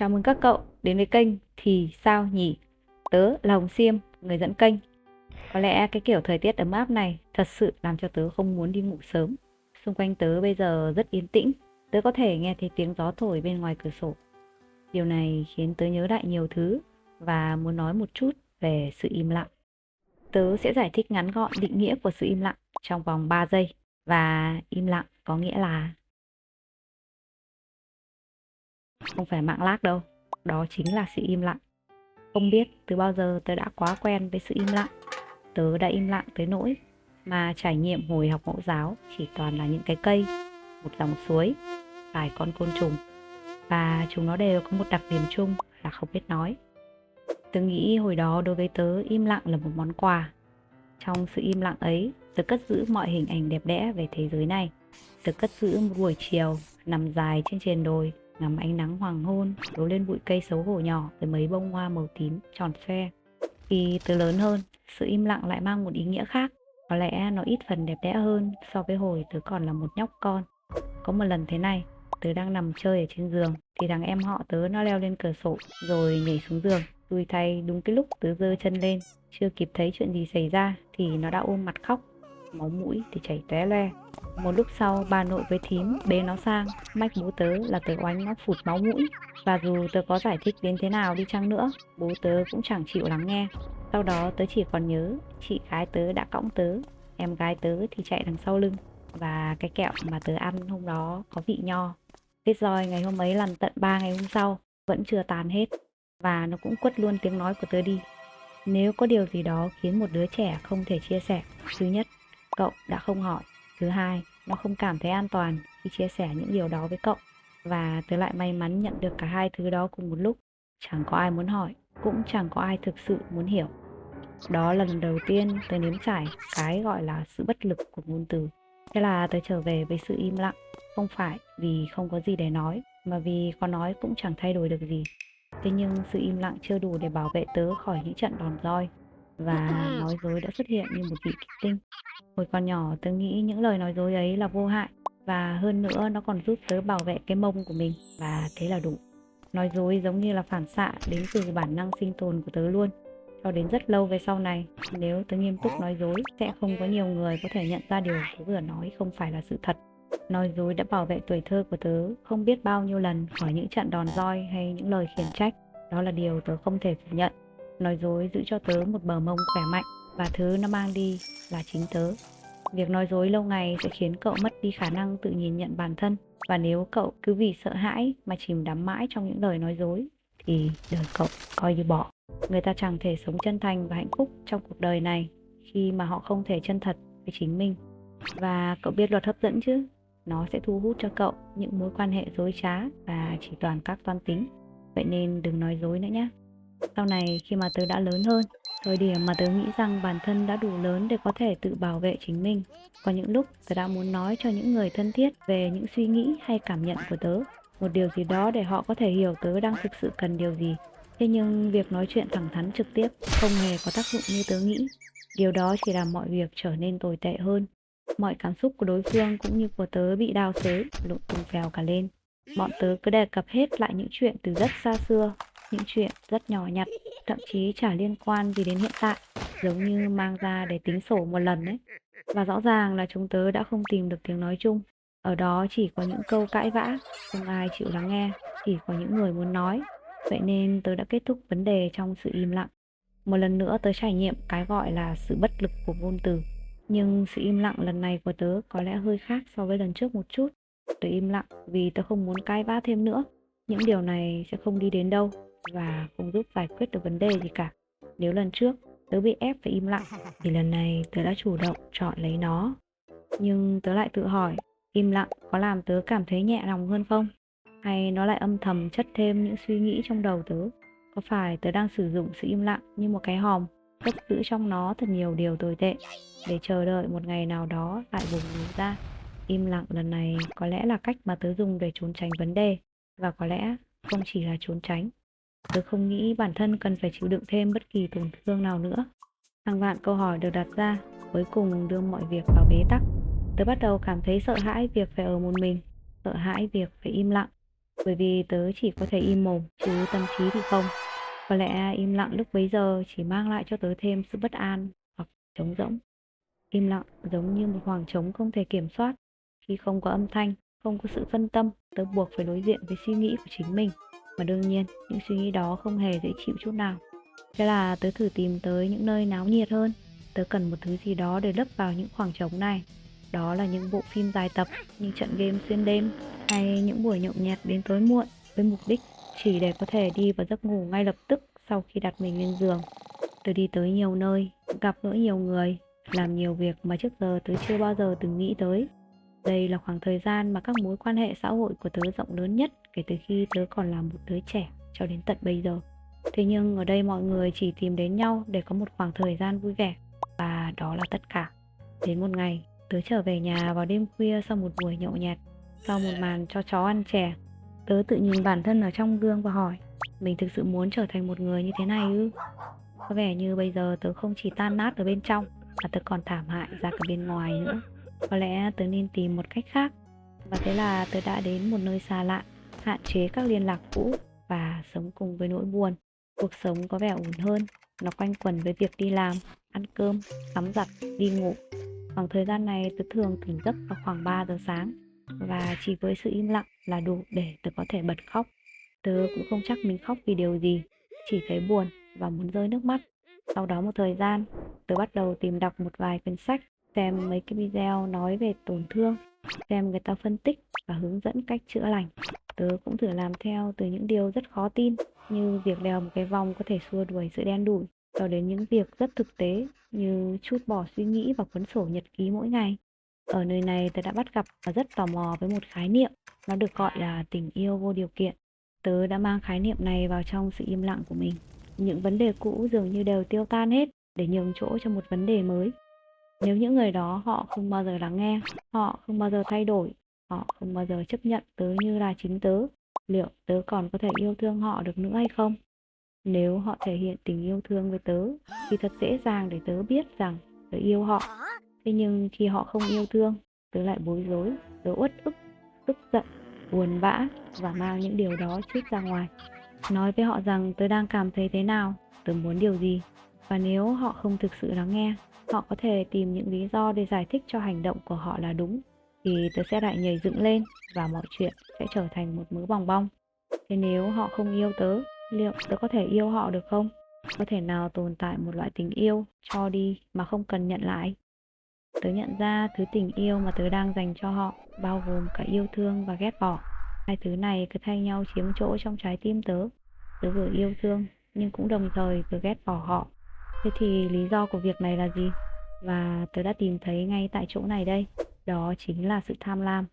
Chào mừng các cậu đến với kênh Thì Sao Nhỉ? Tớ là Hồng Xiêm, người dẫn kênh. Có lẽ cái kiểu thời tiết ấm áp này thật sự làm cho tớ không muốn đi ngủ sớm. Xung quanh tớ bây giờ rất yên tĩnh, tớ có thể nghe thấy tiếng gió thổi bên ngoài cửa sổ. Điều này khiến tớ nhớ lại nhiều thứ và muốn nói một chút về sự im lặng. Tớ sẽ giải thích ngắn gọn định nghĩa của sự im lặng trong vòng 3 giây. Và im lặng có nghĩa là không phải mạng lag đâu, đó chính là sự im lặng. Không biết từ bao giờ tớ đã quá quen với sự im lặng. Tớ đã im lặng tới nỗi mà trải nghiệm hồi học mẫu giáo chỉ toàn là những cái cây, một dòng suối, vài con côn trùng. Và chúng nó đều có một đặc điểm chung là không biết nói. Tớ nghĩ hồi đó đối với tớ im lặng là một món quà. Trong sự im lặng ấy, tớ cất giữ mọi hình ảnh đẹp đẽ về thế giới này. Tớ cất giữ một buổi chiều nằm dài trên triền đồi, ngắm ánh nắng hoàng hôn đổ lên bụi cây xấu hổ nhỏ với mấy bông hoa màu tím tròn xoe. Khi tớ lớn hơn, sự im lặng lại mang một ý nghĩa khác. Có lẽ nó ít phần đẹp đẽ hơn so với hồi tớ còn là một nhóc con. Có một lần thế này, tớ đang nằm chơi ở trên giường thì thằng em họ tớ nó leo lên cửa sổ rồi nhảy xuống giường. Xui thay đúng cái lúc tớ giơ chân lên, chưa kịp thấy chuyện gì xảy ra thì nó đã ôm mặt khóc, máu mũi thì chảy tóe loe. Một lúc sau bà nội với thím bế nó sang, mách bố tớ là tớ oánh nó phụt máu mũi. Và dù tớ có giải thích đến thế nào đi chăng nữa, bố tớ cũng chẳng chịu lắng nghe. Sau đó tớ chỉ còn nhớ chị gái tớ đã cõng tớ, em gái tớ thì chạy đằng sau lưng. Và cái kẹo mà tớ ăn hôm đó có vị nho. Vết roi ngày hôm ấy lằn tận 3 ngày hôm sau vẫn chưa tàn hết. Và nó cũng quất luôn tiếng nói của tớ đi. Nếu có điều gì đó khiến một đứa trẻ không thể chia sẻ, thứ nhất, cậu đã không hỏi. Thứ hai, nó không cảm thấy an toàn khi chia sẻ những điều đó với cậu. Và tớ lại may mắn nhận được cả hai thứ đó cùng một lúc. Chẳng có ai muốn hỏi, cũng chẳng có ai thực sự muốn hiểu. Đó là lần đầu tiên tớ nếm trải cái gọi là sự bất lực của ngôn từ. Thế là tớ trở về với sự im lặng. Không phải vì không có gì để nói, mà vì có nói cũng chẳng thay đổi được gì. Thế nhưng sự im lặng chưa đủ để bảo vệ tớ khỏi những trận đòn roi. Và nói dối đã xuất hiện như một vị kích tinh. Hồi còn nhỏ tớ nghĩ những lời nói dối ấy là vô hại. Và hơn nữa nó còn giúp tớ bảo vệ cái mông của mình. Và thế là đủ. Nói dối giống như là phản xạ đến từ bản năng sinh tồn của tớ luôn. Cho đến rất lâu về sau này, nếu tớ nghiêm túc nói dối, sẽ không có nhiều người có thể nhận ra điều tớ vừa nói không phải là sự thật. Nói dối đã bảo vệ tuổi thơ của tớ không biết bao nhiêu lần khỏi những trận đòn roi hay những lời khiển trách. Đó là điều tớ không thể phủ nhận. Nói dối giữ cho tớ một bờ mông khỏe mạnh, và thứ nó mang đi là chính tớ. Việc nói dối lâu ngày sẽ khiến cậu mất đi khả năng tự nhìn nhận bản thân. Và nếu cậu cứ vì sợ hãi mà chìm đắm mãi trong những lời nói dối, thì đời cậu coi như bỏ. Người ta chẳng thể sống chân thành và hạnh phúc trong cuộc đời này khi mà họ không thể chân thật với chính mình. Và cậu biết luật hấp dẫn chứ? Nó sẽ thu hút cho cậu những mối quan hệ dối trá và chỉ toàn các toan tính. Vậy nên đừng nói dối nữa nhé. Sau này khi mà tớ đã lớn hơn, thời điểm mà tớ nghĩ rằng bản thân đã đủ lớn để có thể tự bảo vệ chính mình, có những lúc tớ đã muốn nói cho những người thân thiết về những suy nghĩ hay cảm nhận của tớ, một điều gì đó để họ có thể hiểu tớ đang thực sự cần điều gì. Thế nhưng việc nói chuyện thẳng thắn trực tiếp không hề có tác dụng như tớ nghĩ. Điều đó chỉ làm mọi việc trở nên tồi tệ hơn. Mọi cảm xúc của đối phương cũng như của tớ bị đào xới, lộn tung phèo cả lên. Bọn tớ cứ đề cập hết lại những chuyện từ rất xa xưa, những chuyện rất nhỏ nhặt, thậm chí chả liên quan gì đến hiện tại, giống như mang ra để tính sổ một lần ấy. Và rõ ràng là chúng tớ đã không tìm được tiếng nói chung. Ở đó chỉ có những câu cãi vã, không ai chịu lắng nghe, chỉ có những người muốn nói. Vậy nên tớ đã kết thúc vấn đề trong sự im lặng. Một lần nữa tớ trải nghiệm cái gọi là sự bất lực của ngôn từ. Nhưng sự im lặng lần này của tớ có lẽ hơi khác so với lần trước một chút. Tớ im lặng vì tớ không muốn cãi vã thêm nữa. Những điều này sẽ không đi đến đâu và không giúp giải quyết được vấn đề gì cả. Nếu lần trước tớ bị ép phải im lặng, thì lần này tớ đã chủ động chọn lấy nó. Nhưng tớ lại tự hỏi, im lặng có làm tớ cảm thấy nhẹ lòng hơn không? Hay nó lại âm thầm chất thêm những suy nghĩ trong đầu tớ? Có phải tớ đang sử dụng sự im lặng như một cái hòm, cất giữ trong nó thật nhiều điều tồi tệ, để chờ đợi một ngày nào đó lại bùng nổ ra? Im lặng lần này có lẽ là cách mà tớ dùng để trốn tránh vấn đề. Và có lẽ không chỉ là trốn tránh. Tớ không nghĩ bản thân cần phải chịu đựng thêm bất kỳ tổn thương nào nữa. Hàng vạn câu hỏi được đặt ra, cuối cùng đưa mọi việc vào bế tắc. Tớ bắt đầu cảm thấy sợ hãi việc phải ở một mình, sợ hãi việc phải im lặng, bởi vì tớ chỉ có thể im mồm chứ tâm trí thì không. Có lẽ im lặng lúc bấy giờ chỉ mang lại cho tớ thêm sự bất an hoặc trống rỗng. Im lặng giống như một khoảng trống không thể kiểm soát. Khi không có âm thanh, không có sự phân tâm, tớ buộc phải đối diện với suy nghĩ của chính mình. Mà đương nhiên, những suy nghĩ đó không hề dễ chịu chút nào. Thế là tớ thử tìm tới những nơi náo nhiệt hơn. Tớ cần một thứ gì đó để lấp vào những khoảng trống này. Đó là những bộ phim dài tập, những trận game xuyên đêm, hay những buổi nhậu nhẹt đến tối muộn với mục đích chỉ để có thể đi vào giấc ngủ ngay lập tức sau khi đặt mình lên giường. Tớ đi tới nhiều nơi, gặp gỡ nhiều người, làm nhiều việc mà trước giờ tớ chưa bao giờ từng nghĩ tới. Đây là khoảng thời gian mà các mối quan hệ xã hội của tớ rộng lớn nhất kể từ khi tớ còn là một đứa trẻ cho đến tận bây giờ. Thế nhưng ở đây mọi người chỉ tìm đến nhau để có một khoảng thời gian vui vẻ, và đó là tất cả. Đến một ngày, tớ trở về nhà vào đêm khuya sau một buổi nhậu nhẹt, sau một màn cho chó ăn chè. Tớ tự nhìn bản thân ở trong gương và hỏi, mình thực sự muốn trở thành một người như thế này ư? Có vẻ như bây giờ tớ không chỉ tan nát ở bên trong, mà tớ còn thảm hại ra cả bên ngoài nữa. Có lẽ tớ nên tìm một cách khác. Và thế là tớ đã đến một nơi xa lạ, hạn chế các liên lạc cũ và sống cùng với nỗi buồn. Cuộc sống có vẻ ổn hơn, nó quanh quẩn với việc đi làm, ăn cơm, tắm giặt, đi ngủ. Khoảng thời gian này tớ thường tỉnh giấc vào khoảng 3 giờ sáng, và chỉ với sự im lặng là đủ để tớ có thể bật khóc. Tớ cũng không chắc mình khóc vì điều gì, chỉ thấy buồn và muốn rơi nước mắt. Sau đó một thời gian, tớ bắt đầu tìm đọc một vài quyển sách, xem mấy cái video nói về tổn thương, xem người ta phân tích và hướng dẫn cách chữa lành. Tớ cũng thử làm theo từ những điều rất khó tin, như việc đeo một cái vòng có thể xua đuổi sự đen đủi, cho đến những việc rất thực tế như trút bỏ suy nghĩ vào cuốn sổ nhật ký mỗi ngày. Ở nơi này tớ đã bắt gặp và rất tò mò với một khái niệm, nó được gọi là tình yêu vô điều kiện. Tớ đã mang khái niệm này vào trong sự im lặng của mình. Những vấn đề cũ dường như đều tiêu tan hết để nhường chỗ cho một vấn đề mới. Nếu những người đó họ không bao giờ lắng nghe, họ không bao giờ thay đổi, họ không bao giờ chấp nhận tớ như là chính tớ, liệu tớ còn có thể yêu thương họ được nữa hay không? Nếu họ thể hiện tình yêu thương với tớ thì thật dễ dàng để tớ biết rằng tớ yêu họ. Thế nhưng khi họ không yêu thương, tớ lại bối rối, tớ uất ức, tức giận, buồn bã và mang những điều đó trút ra ngoài. Nói với họ rằng tớ đang cảm thấy thế nào, tớ muốn điều gì. Và nếu họ không thực sự lắng nghe, họ có thể tìm những lý do để giải thích cho hành động của họ là đúng, thì tớ sẽ lại nhảy dựng lên và mọi chuyện sẽ trở thành một mớ bòng bong. Thế nếu họ không yêu tớ, liệu tớ có thể yêu họ được không? Có thể nào tồn tại một loại tình yêu cho đi mà không cần nhận lại? Tớ nhận ra thứ tình yêu mà tớ đang dành cho họ bao gồm cả yêu thương và ghét bỏ. Hai thứ này cứ thay nhau chiếm chỗ trong trái tim tớ. Tớ vừa yêu thương nhưng cũng đồng thời vừa ghét bỏ họ. Thế thì lý do của việc này là gì? Và tớ đã tìm thấy ngay tại chỗ này đây. Đó chính là sự tham lam.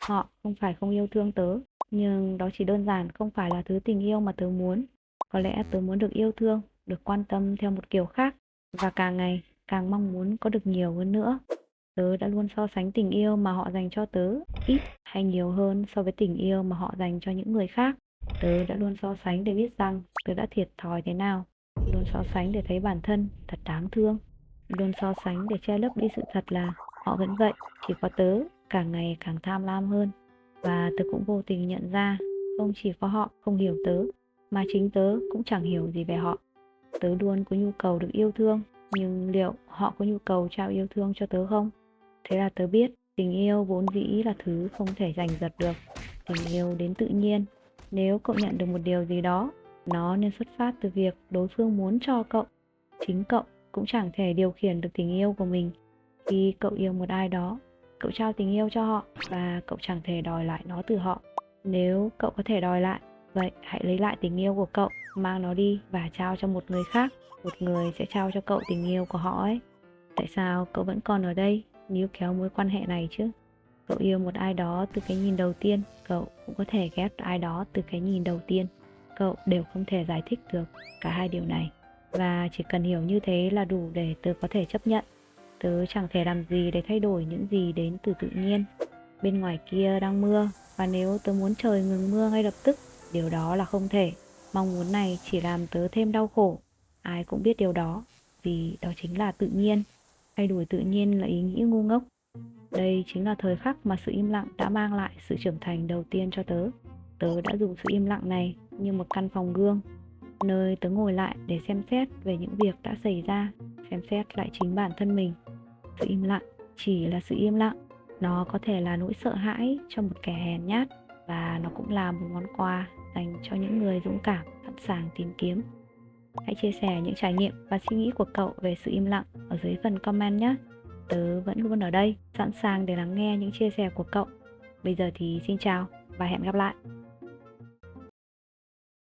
Họ không phải không yêu thương tớ, nhưng đó chỉ đơn giản không phải là thứ tình yêu mà tớ muốn. Có lẽ tớ muốn được yêu thương, được quan tâm theo một kiểu khác, và càng ngày càng mong muốn có được nhiều hơn nữa. Tớ đã luôn so sánh tình yêu mà họ dành cho tớ ít hay nhiều hơn so với tình yêu mà họ dành cho những người khác. Tớ đã luôn so sánh để biết rằng tớ đã thiệt thòi thế nào. Luôn so sánh để thấy bản thân thật đáng thương. Luôn so sánh để che lấp đi sự thật là họ vẫn vậy, chỉ có tớ càng ngày càng tham lam hơn. Và tớ cũng vô tình nhận ra không chỉ có họ không hiểu tớ, mà chính tớ cũng chẳng hiểu gì về họ. Tớ luôn có nhu cầu được yêu thương, nhưng liệu họ có nhu cầu trao yêu thương cho tớ không? Thế là tớ biết tình yêu vốn dĩ là thứ không thể giành giật được. Tình yêu đến tự nhiên. Nếu cậu nhận được một điều gì đó, nó nên xuất phát từ việc đối phương muốn cho cậu. Chính cậu cũng chẳng thể điều khiển được tình yêu của mình. Khi cậu yêu một ai đó, cậu trao tình yêu cho họ và cậu chẳng thể đòi lại nó từ họ. Nếu cậu có thể đòi lại, vậy hãy lấy lại tình yêu của cậu, mang nó đi và trao cho một người khác. Một người sẽ trao cho cậu tình yêu của họ ấy. Tại sao cậu vẫn còn ở đây níu kéo mối quan hệ này chứ? Cậu yêu một ai đó từ cái nhìn đầu tiên, cậu cũng có thể ghét ai đó từ cái nhìn đầu tiên. Cậu đều không thể giải thích được cả hai điều này. Và chỉ cần hiểu như thế là đủ để tớ có thể chấp nhận. Tớ chẳng thể làm gì để thay đổi những gì đến từ tự nhiên. Bên ngoài kia đang mưa, và nếu tớ muốn trời ngừng mưa ngay lập tức, điều đó là không thể. Mong muốn này chỉ làm tớ thêm đau khổ. Ai cũng biết điều đó, vì đó chính là tự nhiên. Thay đổi tự nhiên là ý nghĩ ngu ngốc. Đây chính là thời khắc mà sự im lặng đã mang lại sự trưởng thành đầu tiên cho tớ. Tớ đã dùng sự im lặng này như một căn phòng gương, nơi tớ ngồi lại để xem xét về những việc đã xảy ra, xem xét lại chính bản thân mình. Sự im lặng chỉ là sự im lặng. Nó có thể là nỗi sợ hãi cho một kẻ hèn nhát, và nó cũng là một món quà dành cho những người dũng cảm, sẵn sàng tìm kiếm. Hãy chia sẻ những trải nghiệm và suy nghĩ của cậu về sự im lặng ở dưới phần comment nhé. Tớ vẫn luôn ở đây, sẵn sàng để lắng nghe những chia sẻ của cậu. Bây giờ thì xin chào và hẹn gặp lại.